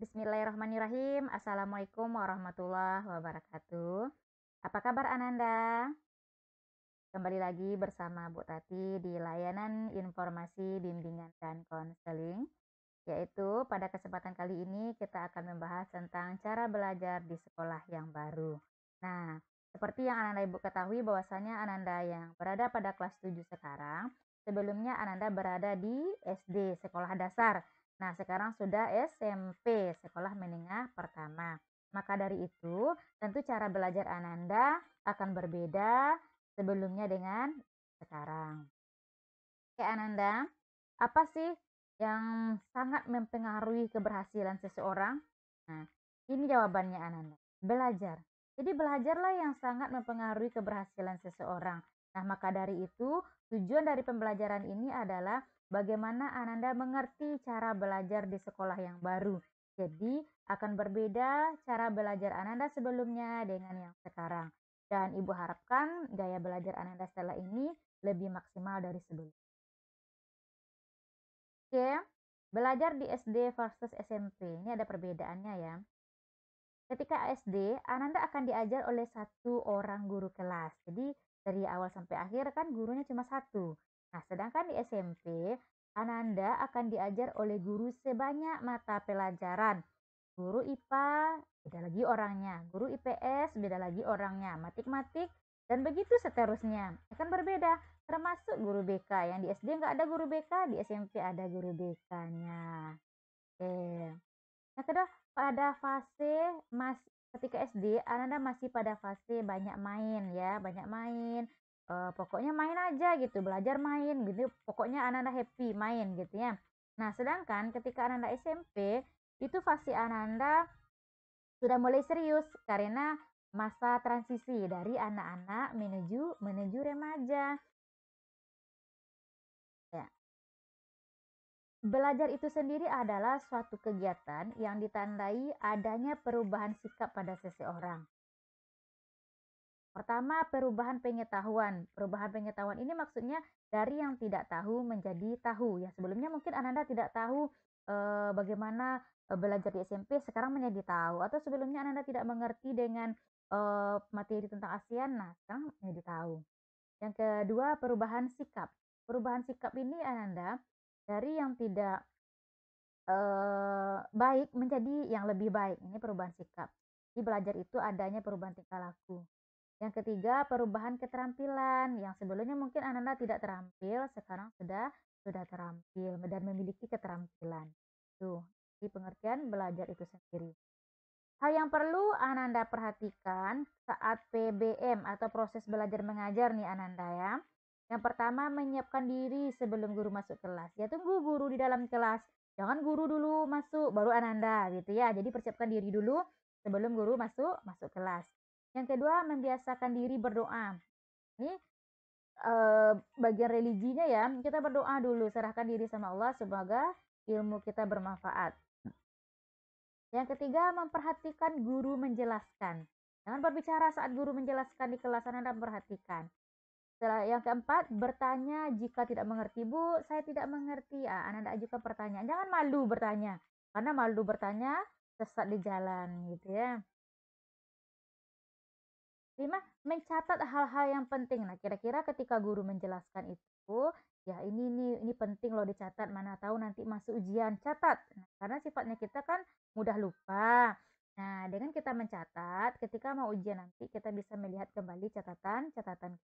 Bismillahirrahmanirrahim. Assalamualaikum warahmatullahi wabarakatuh. Apa kabar Ananda? Kembali lagi bersama Bu Tati di layanan informasi bimbingan dan konseling, yaitu pada kesempatan kali ini kita akan membahas tentang cara belajar di sekolah yang baru. Nah, seperti yang Ananda Ibu ketahui bahwasanya Ananda yang berada pada kelas 7 sekarang, sebelumnya Ananda berada di SD, sekolah dasar. Nah, sekarang sudah SMP, sekolah menengah pertama. Maka dari itu, tentu cara belajar Ananda akan berbeda sebelumnya dengan sekarang. Oke Ananda, apa sih yang sangat mempengaruhi keberhasilan seseorang? Nah, ini jawabannya Ananda. Belajar. Jadi belajarlah yang sangat mempengaruhi keberhasilan seseorang. Nah, maka dari itu tujuan dari pembelajaran ini adalah bagaimana Ananda mengerti cara belajar di sekolah yang baru. Jadi akan berbeda cara belajar Ananda sebelumnya dengan yang sekarang. Dan Ibu harapkan gaya belajar Ananda setelah ini lebih maksimal dari sebelumnya. Oke, belajar di SD versus SMP. Ini ada perbedaannya ya. Ketika SD, Ananda akan diajar oleh satu orang guru kelas. Jadi dari awal sampai akhir kan gurunya cuma satu. Nah, sedangkan di SMP, Ananda akan diajar oleh guru sebanyak mata pelajaran. Guru IPA, beda lagi orangnya. Guru IPS, beda lagi orangnya. Matematik, dan begitu seterusnya. Akan berbeda, termasuk guru BK. Yang di SD nggak ada guru BK, di SMP ada guru BK-nya. Oke. Nah, kedua, pada fase ketika SD, Ananda masih pada fase banyak main ya, banyak main. Pokoknya main aja gitu, belajar main gitu. Pokoknya Ananda happy main gitu ya. Nah, sedangkan ketika Ananda SMP, itu fase Ananda sudah mulai serius karena masa transisi dari anak-anak menuju remaja. Ya. Belajar itu sendiri adalah suatu kegiatan yang ditandai adanya perubahan sikap pada seseorang. Pertama, perubahan pengetahuan. Perubahan pengetahuan ini maksudnya dari yang tidak tahu menjadi tahu. Yang sebelumnya mungkin Ananda tidak tahu bagaimana belajar di SMP, sekarang menjadi tahu. Atau sebelumnya Ananda tidak mengerti dengan materi tentang ASEAN, nah sekarang menjadi tahu. Yang kedua, perubahan sikap. Perubahan sikap ini Ananda dari yang tidak baik menjadi yang lebih baik. Ini perubahan sikap. Di belajar itu adanya perubahan tingkah laku. Yang ketiga, perubahan keterampilan. Yang sebelumnya mungkin Ananda tidak terampil, sekarang sudah terampil dan memiliki keterampilan. Tuh, di pengertian belajar itu sendiri. Hal yang perlu Ananda perhatikan saat PBM atau proses belajar mengajar nih Ananda ya. Yang pertama, menyiapkan diri sebelum guru masuk kelas. Ya, tunggu guru di dalam kelas. Jangan guru dulu masuk baru Ananda gitu ya. Jadi persiapkan diri dulu sebelum guru masuk kelas. Yang kedua, membiasakan diri berdoa. Ini bagian religinya ya. Kita berdoa dulu, serahkan diri sama Allah semoga ilmu kita bermanfaat. Yang ketiga, memperhatikan guru menjelaskan. Jangan berbicara saat guru menjelaskan di kelas, Anda memperhatikan. Yang keempat, bertanya jika tidak mengerti. Bu, saya tidak mengerti. Anda ajukan pertanyaan. Jangan malu bertanya. Karena malu bertanya sesat di jalan gitu ya. 5, mencatat hal-hal yang penting. Nah, kira-kira ketika guru menjelaskan itu, ya ini penting loh dicatat, mana tahu nanti masuk ujian, catat. Nah, karena sifatnya kita kan mudah lupa. Nah, dengan kita mencatat, ketika mau ujian nanti kita bisa melihat kembali catatan-catatan.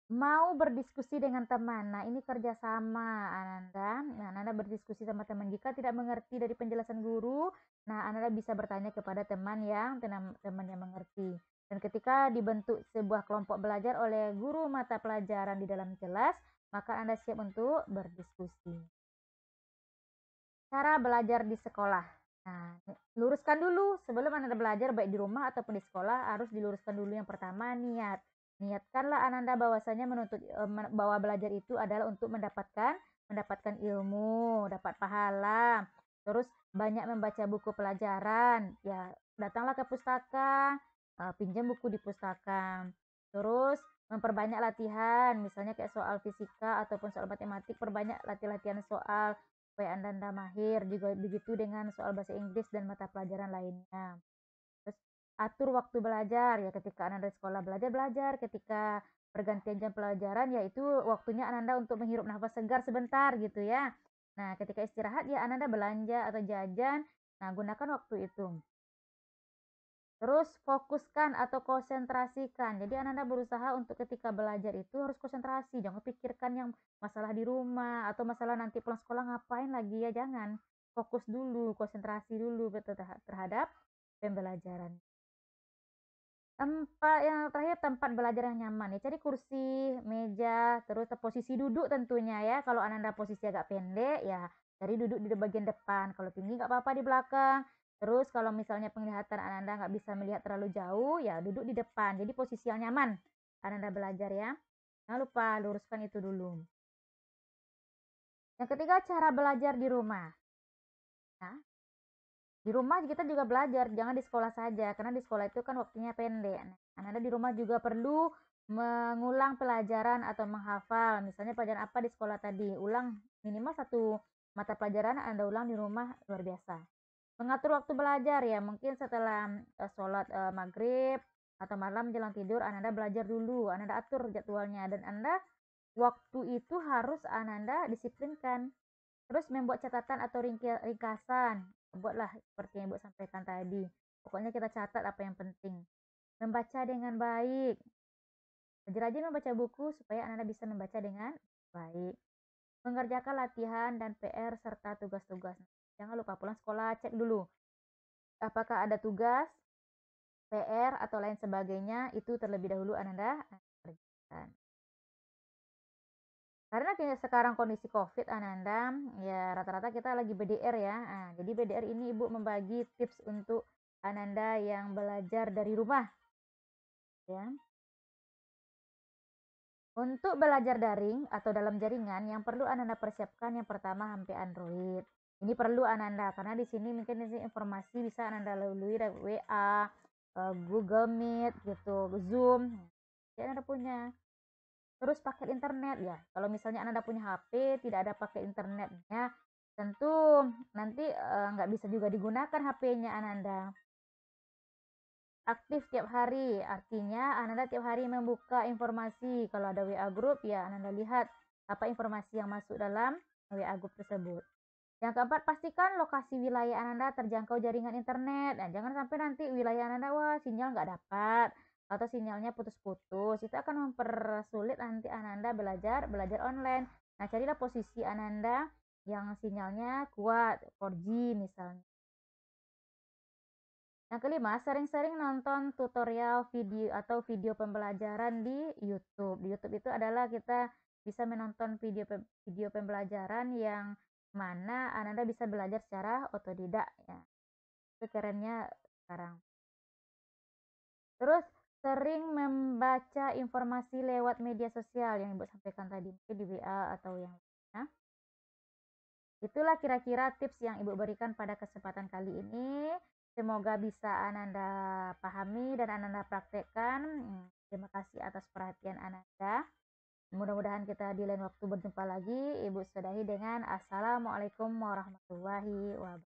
Mau berdiskusi dengan teman. Nah, ini kerjasama Ananda. Nah, Ananda berdiskusi sama teman. Jika tidak mengerti dari penjelasan guru, nah Ananda bisa bertanya kepada teman yang mengerti. Dan ketika dibentuk sebuah kelompok belajar oleh guru mata pelajaran di dalam kelas, maka Anda siap untuk berdiskusi. Cara belajar di sekolah. Nah, luruskan dulu sebelum Anda belajar baik di rumah ataupun di sekolah, harus diluruskan dulu yang pertama niat. Niatkanlah Ananda bahwasanya bahwa belajar itu adalah untuk mendapatkan ilmu, dapat pahala. Terus banyak membaca buku pelajaran. Ya, datanglah ke pustaka, pinjam buku di pustaka. Terus memperbanyak latihan, misalnya kayak soal fisika ataupun soal matematik, perbanyak latihan soal. supaya Anda mahir, juga begitu dengan soal bahasa Inggris dan mata pelajaran lainnya. Terus atur waktu belajar, ya ketika Ananda di sekolah belajar, ketika pergantian jam pelajaran, ya itu waktunya Ananda untuk menghirup nafas segar sebentar gitu ya. Nah, ketika istirahat ya Ananda belanja atau jajan, nah gunakan waktu itu. Terus fokuskan atau konsentrasikan. Jadi Ananda berusaha untuk ketika belajar itu harus konsentrasi, jangan pikirkan yang masalah di rumah atau masalah nanti pulang sekolah ngapain lagi ya, jangan. Fokus dulu, konsentrasi dulu terhadap pembelajaran. Yang terakhir tempat belajar yang nyaman ya, cari kursi, meja, terus posisi duduk tentunya ya. Kalau Ananda posisi agak pendek ya cari duduk di bagian depan, kalau tinggi nggak apa-apa di belakang. Terus kalau misalnya penglihatan Ananda nggak bisa melihat terlalu jauh ya duduk di depan, jadi posisi yang nyaman Ananda belajar ya. Jangan lupa luruskan itu dulu. Yang ketiga, cara belajar di rumah. Nah, di rumah kita juga belajar, jangan di sekolah saja, karena di sekolah itu kan waktunya pendek. Nah, Anda di rumah juga perlu mengulang pelajaran atau menghafal. Misalnya pelajaran apa di sekolah tadi, ulang minimal satu mata pelajaran Anda ulang di rumah, luar biasa. Mengatur waktu belajar ya, mungkin setelah sholat maghrib atau malam menjelang tidur, Anda belajar dulu, Anda atur jadwalnya, dan Anda waktu itu harus Anda disiplinkan. Terus membuat catatan atau ringkasan, buatlah seperti yang Ibu sampaikan tadi. Pokoknya kita catat apa yang penting. Membaca dengan baik. Rajin membaca buku supaya Anda bisa membaca dengan baik. Mengerjakan latihan dan PR serta tugas-tugas. Jangan lupa pulang sekolah cek dulu apakah ada tugas, PR atau lain sebagainya, itu terlebih dahulu Anda kerjakan. Karena sekarang kondisi COVID Ananda, ya rata-rata kita lagi BDR ya. Nah, jadi BDR ini Ibu membagi tips untuk Ananda yang belajar dari rumah. Ya. Untuk belajar daring atau dalam jaringan yang perlu Ananda persiapkan yang pertama HP Android. Ini perlu Ananda karena di sini mungkin informasi bisa Ananda lalui dari WA, Google Meet gitu, Zoom. Jadi Ananda punya. Terus paket internet ya. Kalau misalnya Anda punya HP, tidak ada paket internetnya, tentu nanti nggak bisa juga digunakan HP-nya Ananda. Aktif tiap hari, artinya Ananda tiap hari membuka informasi. Kalau ada WA group ya Ananda lihat apa informasi yang masuk dalam WA group tersebut. Yang keempat, pastikan lokasi wilayah Ananda terjangkau jaringan internet. Nah, jangan sampai nanti wilayah Ananda, wah sinyal nggak dapat, atau sinyalnya putus-putus. Itu akan mempersulit nanti Ananda belajar online. Nah, carilah posisi Ananda yang sinyalnya kuat, 4G misalnya. Yang kelima, sering-sering nonton tutorial video atau video pembelajaran di YouTube. Di YouTube itu adalah kita bisa menonton video pembelajaran yang mana Anda bisa belajar secara otodidak ya. Itu kerennya sekarang. Terus sering membaca informasi lewat media sosial yang Ibu sampaikan tadi, mungkin di WA atau yang lainnya. Itulah kira-kira tips yang Ibu berikan pada kesempatan kali ini. Semoga bisa Ananda pahami dan Ananda praktekkan. Terima kasih atas perhatian Ananda. Mudah-mudahan kita di lain waktu berjumpa lagi. Ibu sudahi dengan Assalamualaikum warahmatullahi wabarakatuh.